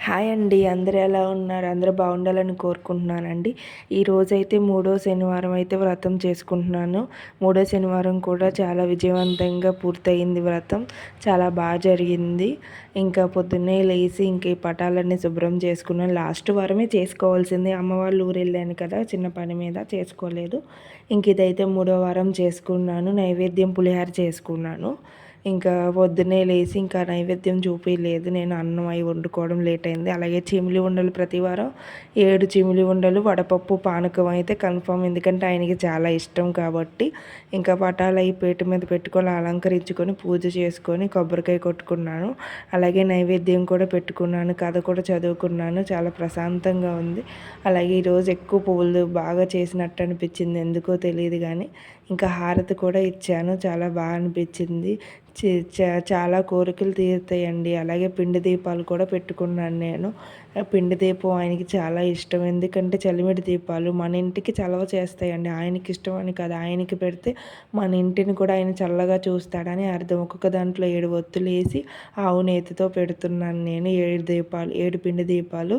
Hi అండి. అందరూ ఎలా ఉన్నారు? అందరూ బాగుండాలని కోరుకుంటున్నానండి. ఈరోజైతే మూడో శనివారం అయితే వ్రతం చేసుకుంటున్నాను. మూడో శనివారం కూడా చాలా విజయవంతంగా పూర్తయింది వ్రతం. చాలా బాగా జరిగింది. ఇంకా పొద్దున్నే లేచి ఇంక ఈ పటాలన్నీ శుభ్రం చేసుకున్నాను. లాస్ట్ వారమే చేసుకోవాల్సింది. అమ్మ వాళ్ళ ఊరు వెళ్ళాను కదా, చిన్న పని మీద చేసుకోలేదు. ఇంక ఇదైతే మూడో వారం చేసుకున్నాను. నైవేద్యం పులిహార చేసుకున్నాను. ఇంకా పొద్దున్నే లేచి ఇంకా నైవేద్యం చూపించలేదు. నేను అన్నం అవి వండుకోవడం లేట్ అయింది. అలాగే చిమిలి ఉండలు ప్రతి వారం 7 చిమిలి ఉండలు, వడపప్పు, పానకం అయితే కన్ఫామ్. ఎందుకంటే ఆయనకి చాలా ఇష్టం కాబట్టి. ఇంకా పటాలు అవి పీట మీద పెట్టుకొని అలంకరించుకొని పూజ చేసుకొని కొబ్బరికాయ కొట్టుకున్నాను. అలాగే నైవేద్యం కూడా పెట్టుకున్నాను. కథ కూడా చదువుకున్నాను. చాలా ప్రశాంతంగా ఉంది. అలాగే ఈరోజు ఎక్కువ పువ్వులు బాగా చేసినట్టు అనిపించింది, ఎందుకో తెలియదు కానీ. ఇంకా హారతి కూడా ఇచ్చాను. చాలా బాగా అనిపించింది. చాలా కోరికలు తీరుతాయండి. అలాగే పిండి దీపాలు కూడా పెట్టుకున్నాను నేను. పిండి దీపం ఆయనకి చాలా ఇష్టం. ఎందుకంటే చలిమిడి దీపాలు మన ఇంటికి చలవ చేస్తాయండి. ఆయనకి ఇష్టం అని కాదు, ఆయనకి పెడితే మన ఇంటిని కూడా ఆయన చల్లగా చూస్తాడని అర్థం. ఒక్కొక్క దాంట్లో 7 ఒత్తులు వేసి ఆవు నేతితో పెడుతున్నాను నేను. 7 దీపాలు, 7 పిండి దీపాలు.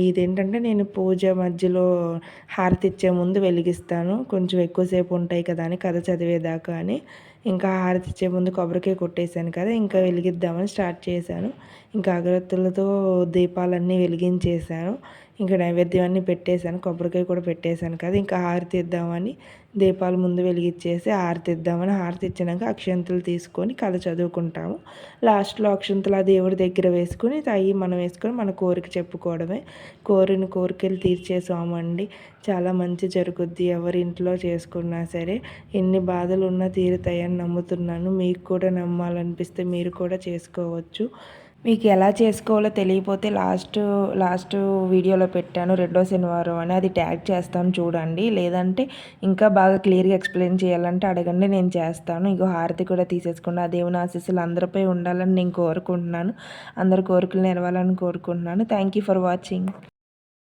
ఇదేంటంటే నేను పూజ మధ్యలో హారతి ఇచ్చే ముందు వెలిగిస్తాను. కొంచెం ఎక్కువసేపు ఉంటాయి కదా అని, కథ చదివేదాకా అని. ఇంకా హారతి ఇచ్చే ముందు కొబ్బరికాయ కొట్టేశాను కదా, ఇంకా వెలిగిద్దామని స్టార్ట్ చేశాను. ఇంకా అగరత్తులతో దీపాలన్నీ వెలిగించేశాను. ఇంకా నైవేద్యం అన్నీ పెట్టేశాను. కొబ్బరికాయ కూడా పెట్టేశాను కదా, ఇంకా హారతి ఇద్దామని దీపాలు ముందు వెలిగించేసి హారతి ఇద్దామని హారతి ఇచ్చినాక అక్షంతలు తీసుకొని కథ చదువుకుంటాము. లాస్ట్లో అక్షంతలు ఆ దేవుడి దగ్గర వేసుకొని అవి మనం వేసుకొని మన కోరిక చెప్పుకోవడమే. కోరిన కోరికలు తీర్చేసామండి. చాలా మంచి జరుగుద్ది ఎవరి ఇంట్లో చేసుకున్నా సరే. ఎన్ని బాధలు ఉన్నా తీరుతాయని నమ్ముతున్నాను. మీకు కూడా నమ్మాలనిపిస్తే మీరు కూడా చేసుకోవచ్చు. మీకు ఎలా చేసుకోవాలో తెలియకపోతే లాస్ట్ వీడియోలో పెట్టాను, రెండో శనివారం అని. అది ట్యాగ్ చేస్తాను చూడండి. లేదంటే ఇంకా బాగా క్లియర్గా ఎక్స్ప్లెయిన్ చేయాలంటే అడగండి, నేను చేస్తాను. ఇంకో హారతి కూడా తీసేసుకున్నా. ఆ దేవుని ఆశీస్సులు అందరిపై ఉండాలని నేను కోరుకుంటున్నాను. అందరి కోరికలు నెరవాలని కోరుకుంటున్నాను. Thank you for watching.